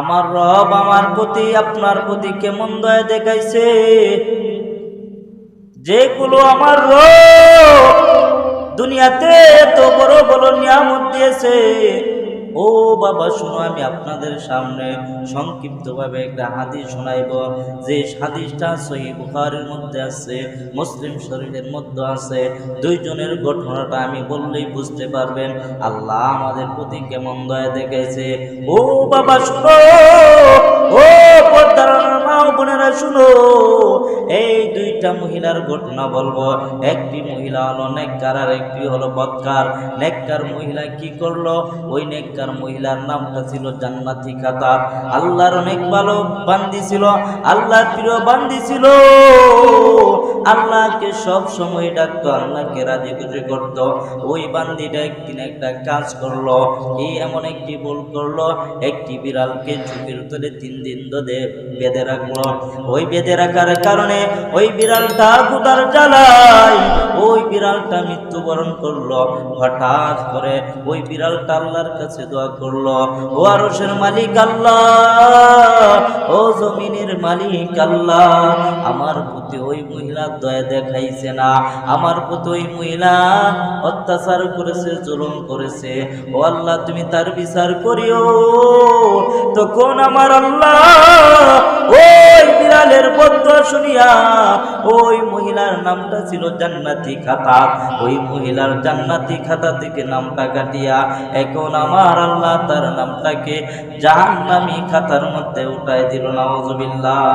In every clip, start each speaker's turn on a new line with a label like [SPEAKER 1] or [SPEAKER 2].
[SPEAKER 1] আমার রব আমার প্রতি আপনার প্রতি কেমন দয়া দেখাইছে, যেগুলো আমার রব দুনিয়াতে এত বড় বড় নিয়ামত দিয়েছে। ও বাবা শুনো, আমি আপনাদের সামনে সংক্ষিপ্তভাবে একটা হাদিস শোনাইব, যে হাদিসটা সহিহ বুখারীর মধ্যে আছে, মুসলিম শরীফের মধ্যে আছে। দুইজনের ঘটনাটা আমি বললেই বুঝতে পারবেন আল্লাহ আমাদের প্রতি কেমন দয়া দেখাইছে। ও বাবা শুনো, ও পর্দার মা ও বোনেরা শুনো, এই দুইটা মহিলার ঘটনা বলবো। একটি মহিলা হলো নেককার আর একটি হলো বদকার। নেককার মহিলা কি করলো? ওই নেককার মহিলার নামটা ছিল জান্নাতি খাতাব। আল্লাহর অনেক ভালো বান্দি ছিল, আল্লাহর প্রিয় বান্দি ছিল, আল্লাহকে সব সময় ডাকতো, আল্লাহকে রাজি খুশি করতো। ওই বান্দিটা একদিন একটা কাজ করলো, এই এমন একটি ভুল করলো, একটি বিড়ালকে চোখের তলে 3 দিন ধরে বেঁধে রাখলো। ওই বেঁধে রাখার কারণে ওই বিড়ালটা ক্ষুধার জ্বালায় ওই বিড়ালটা মৃত্যুবরণ করলো। হঠাৎ করে ওই বিড়ালটা আল্লাহর কাছে দোয়া করলো, ও আরশের মালিক আল্লাহ, ও জমিনের মালিক আল্লাহ, আমার প্রতি ওই মহিলা দয়া দেখাইছে না, আমার প্রতি ওই মহিলা অত্যাচার করেছে, জুলুম করেছে, ও আল্লাহ তুমি তার বিচার করিও। তখন আমার আল্লাহ ওই বিড়ালের বদদোয়া শুনিয়া, ওই মহিলার নামটা ছিল জান্নাতি খাতা, ওই মহিলার জান্নাতি খাতা থেকে নামটা কাটিয়া এখন আমার আল্লাহ তার নামটাকে জাহান্নামী খাতার মধ্যে উঠাই দিল। নাউজুবিল্লাহ।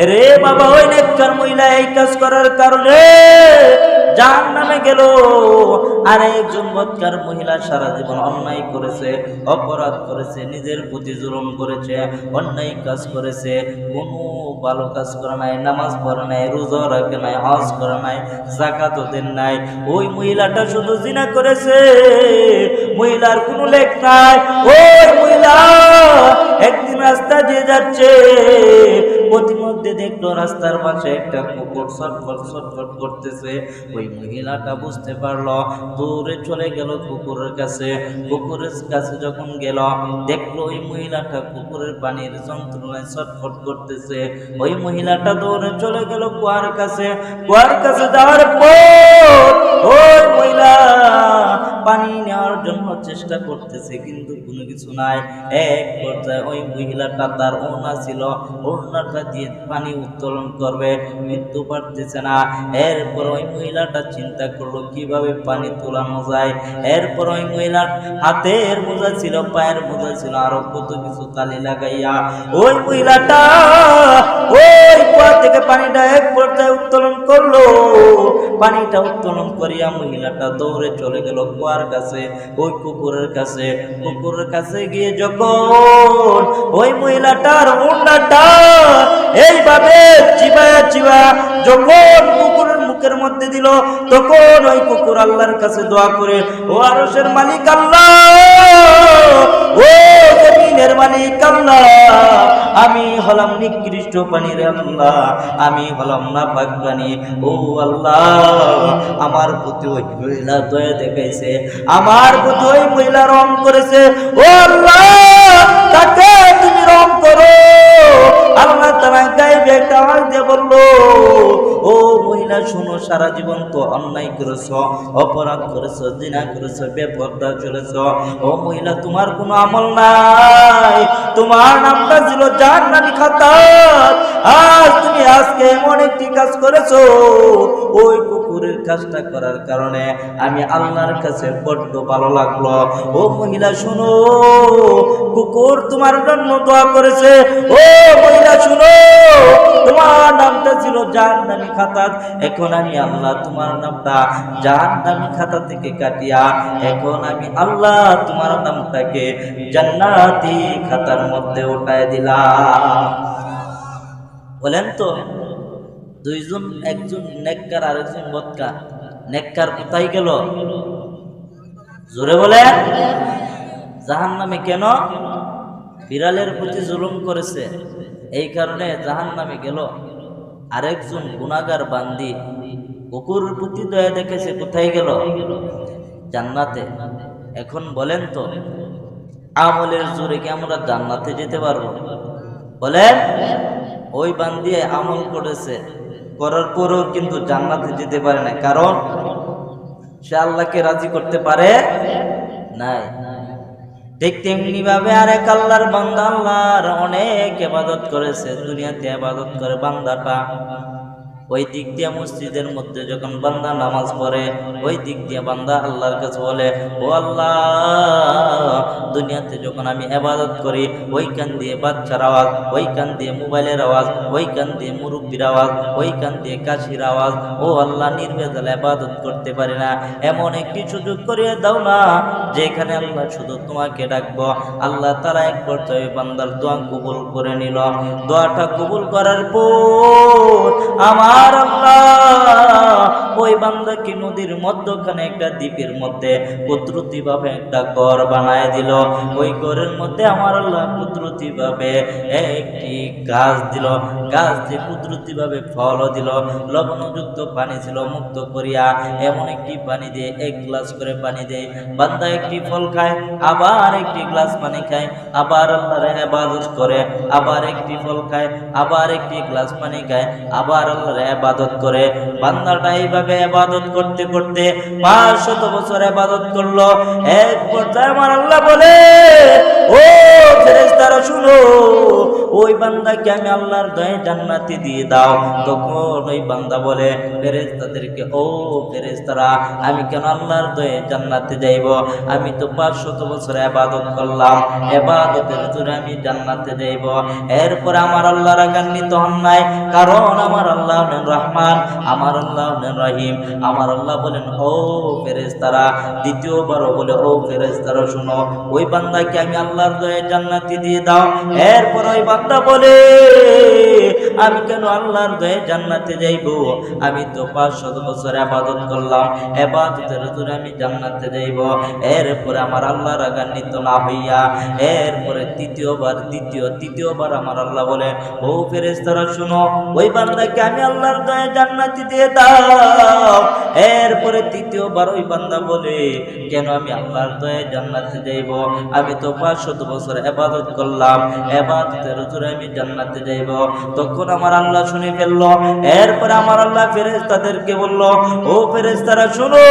[SPEAKER 1] রে বাবা, ওই নেককার মহিলা এই কাজ করার কারণে জাহান্নামে গেল। আর একজন বদকার মহিলা সারা জীবন অন্যায় করেছে, অপরাধ করেছে, নিজের প্রতি জুলুম করেছে, অন্যায় কাজ করেছে, কোনো ভালো কাজ করে নাই, নামাজ পড়ে নাই, রোজা রাখে নাই, হজ করে নাই, যাকাতও দেন নাই। ওই মহিলাটা শুধু জিনা করেছে, মহিলার কোনো লেখ নাই। ওই মহিলা একদিন রাস্তা দিয়ে যাচ্ছে, প্রতিমধ্যে দেখলো রাস্তার পাশে একটা কুকুর ছটফট ছটফট করতেছে। ওই মহিলাটা বুঝতে পারলো, দৌড়ে চলে গেল কুকুরের কাছে। কুকুরের কাছে যখন গেল, দেখলো ওই মহিলাটা কুকুরের পানির যন্ত্রণায় ছটফট করতেছে। ওই মহিলাটা দৌড়ে চলে গেল কুয়ার কাছে। কুয়ার কাছে যাওয়ার পর ওই মহিলা পানি নেওয়ার জন্য চেষ্টা করতেছে, কিন্তু কোনো কিছু নাই। এক পর্যায়ে ওই মহিলাটা তার ওড়না ছিল, ওড়নাটা দিয়ে পানি উত্তোলন করবে, কিন্তু পারতেছে না। এরপর ওই মহিলাটা চিন্তা করলো কিভাবে পানি তোলানো যায়। এরপর ওই মহিলার হাতের মোজা ছিল, পায়ের মোজা ছিল, আরো কত কিছু তালি লাগাইয়া ওই মহিলাটা ওই কুয়া থেকে পানিটা এক পর্যায়ে উত্তোলন করলো। পানিটা উত্তোলন করিয়া মহিলাটা দৌড়ে চলে গেল কুয়ার কাছে, ওই কুকুরের কাছে। কুকুরের কাছে গিয়ে যখন ওই মহিলাটার ওড়নাটা এইভাবে চিবায়া চিবা যখন কুকুরের মুখের মধ্যে দিল, তখন ওই কুকুর আল্লাহর কাছে দোয়া করে, ও আরশের মালিক আল্লাহ, ও জমিনের মালিক আল্লাহ, আমি হলাম নিকৃষ্ট পানির আল্লাহ, আমি হলাম নাপাক পানি। ও আল্লাহ, আমার প্রতি ওই মহিলা দয়া দেখাইছে, আমার প্রতি ওই মহিলা রং করেছে, ও আল্লাহ তাকে তুমি রং করো। আল্লাহ তাআলা গায়বে একটা আওয়াজ দিয়ে বললো, ও মহিলা শুনো, সারা জীবন তো অন্যায় করেছো, অপরাধ করেছো, জিনা করেছো, বেপরদা চলেছো। ও মহিলা তোমার কোনো আমল নাই, তোমার নামটা ছিল জাহান্নামী খাতাত। আজ তুমি আজকে এমন একটি কাজ করেছো, ওই কুকুরের কাজটা করার কারণে আমি আল্লাহর কাছে বড্ড ভালো লাগলো। ও মহিলা শুনো, কুকুর তোমার জন্য দোয়া করেছে। ও মহিলা শুনো, তোমার নামটা ছিল জাহান্নামী খাতাত, এখন আমি আল্লাহ তোমার নামটা জাহান্নামী খাতা থেকে কাটিয়া এখন আমি আল্লাহ তোমার নামটাকে জান্নাতি খাতার মধ্যে উঠায় দিলাম। বলেন তো, দুইজন, একজন নেককার আর একজন বদকার। নেককার কোথায় গেল? জোরে বলেন। জাহান্নামে কেন? বিড়ালের প্রতি জুলুম করেছে, এই কারণে জাহান্নামে গেল। আরেকজন গুনাহগার বান্দি কুকুরের প্রতি দয়া দেখেছে, কোথায় গেল? জান্নাতে। এখন বলেন তো, আমলের জোরে কি আমরা জান্নাতে যেতে পারবো? বলেন। ওই বান্দি আমল করেছে, করার পরেও কিন্তু জান্নাতে যেতে পারে না, কারণ সে আল্লাহকে রাজি করতে পারে নাই। ঠিক তেমনি ভাবে আরেক আল্লাহর বান্দা আল্লাহর অনেক ইবাদত করেছে, দুনিয়াতে ইবাদত করে বান্দাটা, ওই দিক দিয়ে মসজিদের মধ্যে যখন বান্দা নামাজ পড়ে, ওই দিক দিয়ে বান্দা আল্লাহর কাছে বলে, ও আল্লাহ, দুনিয়াতে যখন আমি ইবাদত করি, ওই কান দিয়ে বাচ্চার আওয়াজ, ওই কান দিয়ে মোবাইলের আওয়াজ, ওই কান দিয়ে মুরব্বির আওয়াজ, ওই কান দিয়ে কাশির আওয়াজ, ও আল্লাহ, নির্ভেজাল ইবাদত করতে পারি না, এমন একটি সুযোগ করিয়ে দাও না যেখানে আল্লাহ শুধু তোমাকে ডাকবো। আল্লাহ তাআলা এক পর্যায়ে বান্দার দোয়া কবুল করে নিল। দোয়াটা কবুল করার পর আমার আল্লাহ ওই বান্দাকে নদীর মধ্যখানে একটা দ্বীপের মধ্যে কুদরতি ভাবে একটা ঘর বানায় দিল। ওই ঘরের মধ্যে আমার আল্লাহ কুদরতি ভাবে একটি গাছ দিল, গাছ দিয়ে কুদরতি ভাবে ফল দিল, লবণযুক্ত পানি ছিল মুক্ত করিয়া, এমন একটি পানি দিয়ে এক গ্লাস করে পানি দেয়, বান্দা একটি ফল খায়, আবার একটি গ্লাস পানি খায়, আবার আল্লাহর ইবাদত করে, আবার একটি ফল খায়, আবার একটি গ্লাস পানি খায়, আবার আল্লাহর ইবাদত করে। বান্দাটা এইভাবে ইবাদত করতে করতে 500 বছর ইবাদত করলো। এক পর্যায়ে আমার আল্লাহ বলে, ও ফেরেশতারা শুনো, ওই বান্দাকে আমি আল্লাহর দয়ায় জান্নাতে দিয়ে দাও। তখন ওই বান্দা বলে ফেরেশতাদেরকে, ও ফেরেশতারা, আমি কেন আল্লাহর দয়ায় জান্নাতে যাইব? আমি তো 500 বছর ইবাদত করলাম, ইবাদতের জন্য আমি জান্নাতে যাইব। এরপর আমার আল্লাহ রাগান্বিত হন নাই, কারণ আমার আল্লাহ হলেন রহমান, আমার আল্লাহ হলেন রহিম। আমার আল্লাহ বলেন, ও ফেরেশতারা, দ্বিতীয়বারও বলে, ও ফেরেশতারা শুনো, ওই বান্দাকে আমি আল্লাহর দয়ায় জান্নাতে দিয়ে দাও। এরপর ওই বান্দা বলে, আমি কেন আল্লাহর দয়ায় জান্নাতে যাইব? আমি তো 500 বছর ইবাদত করলাম, ইবাদতের জন্য আমি জান্নাতে যাইব। এরপরে আমার আল্লাহ রাগান্বিত না হইয়া এরপরে তৃতীয়বার আমার আল্লাহ বলে, ও ফেরেশতারা শুনো, ওই বান্দাকে আমি আল্লাহর দয়ায় জান্নাতে দিয়ে দাও। এরপরে তৃতীয়বার ওই বান্দা বলে, কেন আমি আল্লাহর দয়ায় জান্নাতে যাইব? আমি তো 500 বছর ইবাদত করলাম, ইবাদতের জন্য আমি জান্নাতে যাইব। তখন আমার আল্লাহ শুনে ফেলল। এরপরে আমার আল্লাহ ফেরেশতাদেরকে বলল, ও ফেরেশতারা শুনো,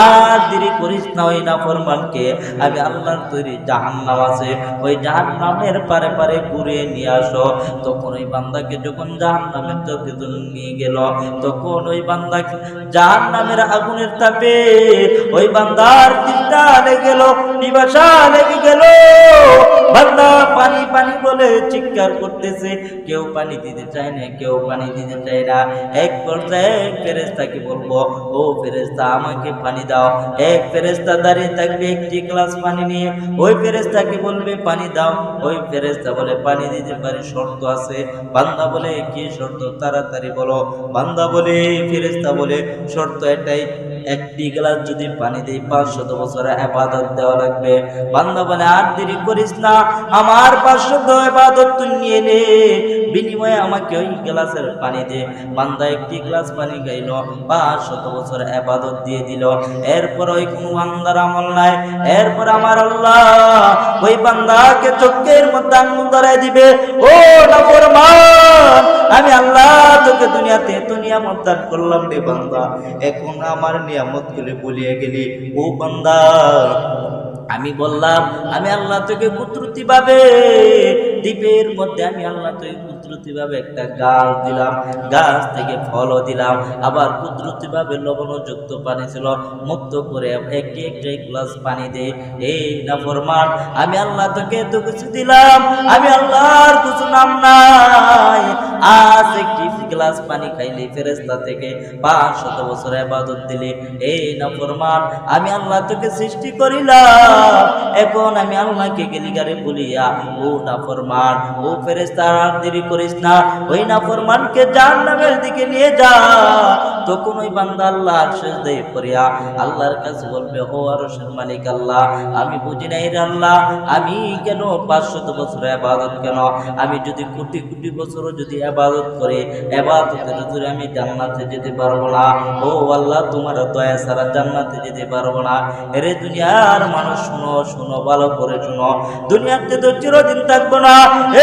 [SPEAKER 1] আর দেরি করিস না, ওই নাফরমানকে আমি আল্লাহর তৈরি জাহান্নাম আছে, ওই জাহান্নামের পারে পারে ঘুরিয়ে নিয়ে আসো। তখন ওই বান্দাকে যখন জাহান্নামের চোখে নিয়ে গেল, তখন ওই বান্দাকে জাহান্নামের আগুনের তাপে ওই বান্দার তৃষ্ণা লেগে গেল, পিপাসা লেগে গেল। বান্দা পানি পানি বলে চিৎকার করতেছে, কেউ পানি দিতে চায় না, কেউ পানি দিতে চায় না। এক পর্যায়ে এক ফেরেশতাকে বলবো, ও ফেরেশতা, আমাকে পানি দাও। এক ফেরেশতা দাঁড়িয়ে থাকবে একটি গ্লাস পানি নিয়ে, ওই ফেরেশতাকে বলবে পানি দাও। ওই ফেরেশতা বলে, পানি দিতে পারি, শর্ত আছে। বান্দা বলে, কি শর্ত? তাড়াতাড়ি বলো। বান্দা বলে, ফেরেশতা বলে, শর্ত এটাই, একটি গ্লাস যদি পানি দেই 500 বছরের ইবাদত দেওয়া লাগবে। বান্দা বলে, আর দেরি করিস না, আমার 500 ইবাদত তুই নিয়ে নে, বিনিময়ে আমাকে ওই গ্লাসের পানি দে। বান্দা একটি গ্লাস পানি খাইল, 500 বছর ইবাদত দিয়ে দিল। এরপর ওই কোন বান্দার আমল নাই। এরপর আমার আল্লাহ ওই বান্দাকে চোখের মধ্যে আঙুল ধরায় দিবে, ও নাফরমান, আমি আল্লাহ তোকে দুনিয়াতে এত নিয়ামত দান করলাম রে বান্দা, এখন আমার নিয়ামত গুলি ভুলিয়ে গেলি। ও বান্দা, আমি বললাম, আমি আল্লাহ তোকে কুদরতি ভাবে দ্বীপের মধ্যে আমি আল্লাহ তোকে কুদরতি ভাবে একটা গাছ দিলাম, গাছ থেকে ফল দিলাম, আবার কুদরতি ভাবে লবণযুক্ত পানি ছিল, মুক্ত করে একটি একটি গ্লাস পানি দে। এই নাফরমান, আমি আল্লাহ তোকে এত কিছু দিলাম, আমি আল্লাহর কিছু নাম নাই, আজ একটি গ্লাস পানি খাইলে ফেরেশতা থেকে 500 বছর ইবাদত দিলে। এই নাফরমান, আমি আল্লাহ তোকে সৃষ্টি করিলাম, এখন আমি আল্লাহকে গেলিগারে বলিয়া, ও নাফরমান, ও ফেরেশতা, আর দেরি করিস না, ওই নাফরমানকে জাহান্নামের দিকে নিয়ে যা। তখন ওই বান্দা আল্লাহর সিজদায় পড়িয়া আল্লাহর কাছে বলবে, ও আরশের মালিক আল্লাহ, আমি বুঝি নাই রে আল্লাহ, আমি কেন 500 বছর ইবাদত, কেন আমি যদি কোটি কোটি বছরও যদি ইবাদত করি, ইবাদতের জন্য আমি জান্নাতে যেতে পারবো না। ও আল্লাহ, তোমার দয়া ছাড়া জান্নাতে যেতে পারবো না। এরে দুনিয়ার মানুষ শুনো শুনো, ভালো করে শুনো, দুনিয়াতে তো চিরদিন থাকবো না।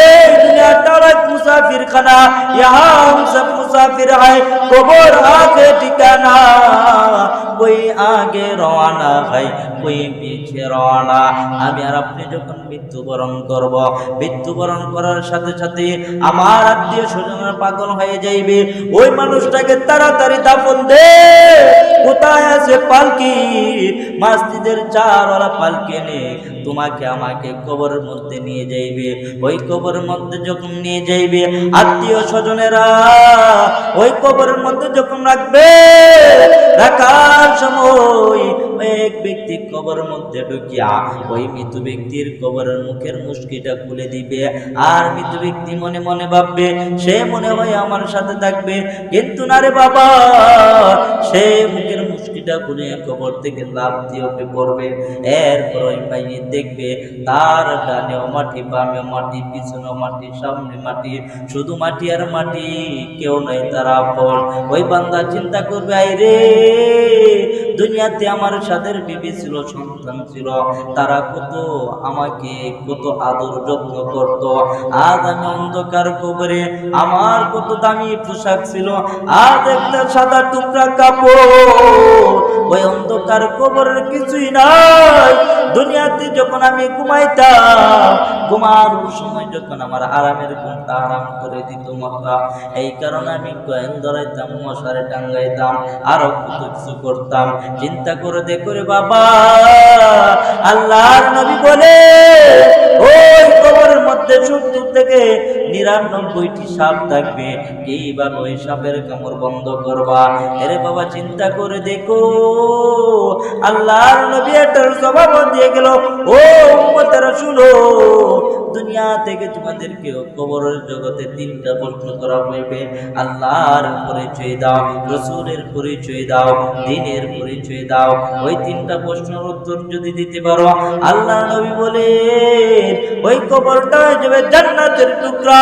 [SPEAKER 1] এই দুনিয়াটা এক মুসাফির খানা, ইহা हम सब मुसाफिर है, कबर आगे ठिकाना, कोई आगे रवाना है कोई पीछे रवाना। আমি আর আপনি যখন মৃত্যুবরণ করব, মৃত্যুবরণ করার সাথে সাথে আমার আত্মীয় স্বজনরা পাগল হয়ে যাইবে, ওই মানুষটাকে তাড়াতাড়ি দাফন দে। কোথায় আছে পালকি? মসজিদের চারওয়ালা পালকি নে তোমাকে আমাকে কবরের মধ্যে নিয়ে যাইবে। ওই কবরের মধ্যে যখন নিয়ে যাইবে, আত্মীয় স্বজনেরা ওই কবরের মধ্যে যখন রাখবে, রাখার সময় এক ব্যক্তি কবরের মধ্যে ঢুকিয়া ওই মৃত ব্যক্তির কবরের মুখের মুশকিটা খুলে দিবে। আর মৃত ব্যক্তি মনে মনে ভাববে সে মনে হয় আমার সাথে থাকবে, কিন্তু না রে বাবা, সে মুখের মুশকিটা খুলে কবর থেকে লাফ দিয়ে উঠে পড়বে। এরপর ওই ভাইয়ে দেখবে তার ডানেও মাটি, বামেও মাটি, পিছনেও মাটি, সামনে মাটি, শুধু মাটি আর মাটি, কেউ নাই তার আপন। ওই বান্দা চিন্তা করবে, আই রে দুনিয়াতে আমার সাথে বিবি ছিল, সন্তান ছিল, তারা কত আমাকে কত আদর যত্ন করত। আজ আমি অন্ধকার কবরে, আমার কত দামি পোশাক ছিল, আজ একটা সাদা টুকরা কাপড়। ওই অন্ধকার কবরের কিছুই নাই। দুনিয়াতে যখন আমি ঘুমাইতাম, ঘুমানোর সময় যখন আমার আরামের ঘুমটা আরাম করে দিত মাথা, এই কারণে আমি কয়েন ধরাইতাম, মশারে টাঙ্গাইতাম, আরো কত কিছু করতাম। চিন্তা করে দেখো রে বাবা, আল্লাহর নবী বলে ওই কবরের মধ্যে 70 থেকে 99টি সাপ থাকবে, এইভাবে ওই সাপের কামড় বন্ধ করবা। এরে বাবা চিন্তা করে দেখো, আল্লাহর নবী এটার জবাব দিয়ে গেল, ও উম্মতেরা শুনো, দুনিয়া থেকে তোমাদেরকে কবরের জগতে 3টা প্রশ্ন করা হইবে। আল্লাহর পরিচয় দাও, রাসূলের পরিচয় দাও, দ্বীনের পরিচয় দাও। ওই 3টা প্রশ্নের উত্তর যদি দিতে পারো, আল্লাহ নবী বলে ওই কবরটা হয়ে যাবে জান্নাতের টুকরা।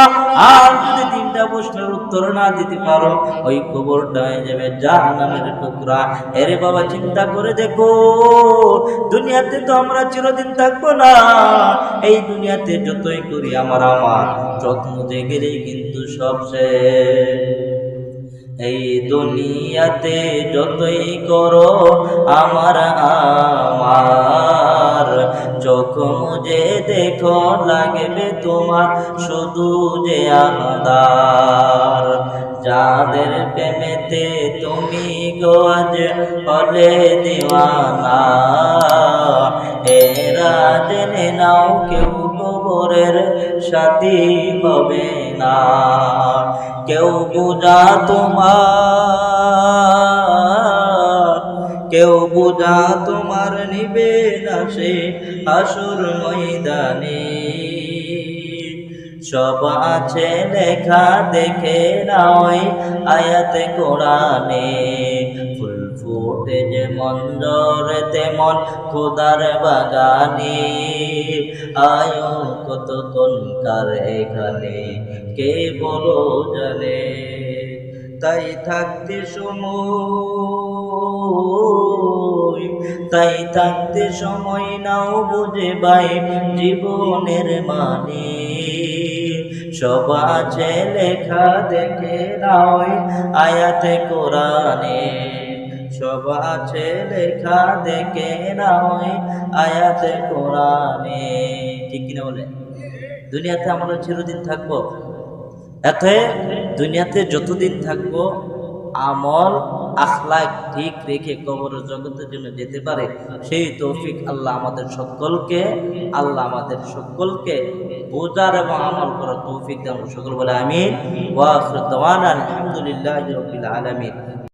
[SPEAKER 1] আর যদি 3টা প্রশ্নের উত্তর না দিতে পারো, ওই কবরটা হয়ে যাবে জাহান্নামের টুকরা। এরে বাবা চিন্তা করে দেখো, দুনিয়াতে তো আমরা চিরদিন থাকবো না। এই দুনিয়াতে যতই করি আমার যত্ন দিয়ে গেলেই কিন্তু সব শেষ। এই দুনিয়াতে যতই করো আমার যখন যে দেখো লাগবে তোমার শুধু যে আন্ধার। যাদের প্রেমেতে তুমি গো আজ হলে দিওয়ানা, এরা জেনে নাও কেউ কবরের সাথী হবে না। কেউ বুঝা তোমার, কেউ বুঝা তোমার নিবে না সে হাসুর ময়দানে। সব আছে লেখা দেখে নাও আয়াতে কোরআনে। ফুল ফুটে যেমন ঝরে তেমন খোদার বাগানে। আয়ো কতক্ষণকার এখানে কে বলো জানে। তাই থাকতে সময়, তাই থাকতে সময় নাও বুঝে ভাই জীবনের মানে। সব আছে লেখা দেখে নাও আয়াতে কোরআনে। সব আছে লেখা দেখে নাও আয়াতে কোরআনে। ঠিক কিনা বলে? দুনিয়াতে আমরা চিরদিন থাকবো, এতে দুনিয়াতে যতদিন থাকবো আমল আখলাক ঠিক রেখে কবরের জগতের জন্য যেতে পারে, সেই তৌফিক আল্লাহ আমাদের সকলকে বোঝার এবং আমল করার তৌফিক দেন। সকল বলে আমিন। ওয়া আখিরু দাওয়ানা আলহামদুলিল্লাহি রাব্বিল আলামিন।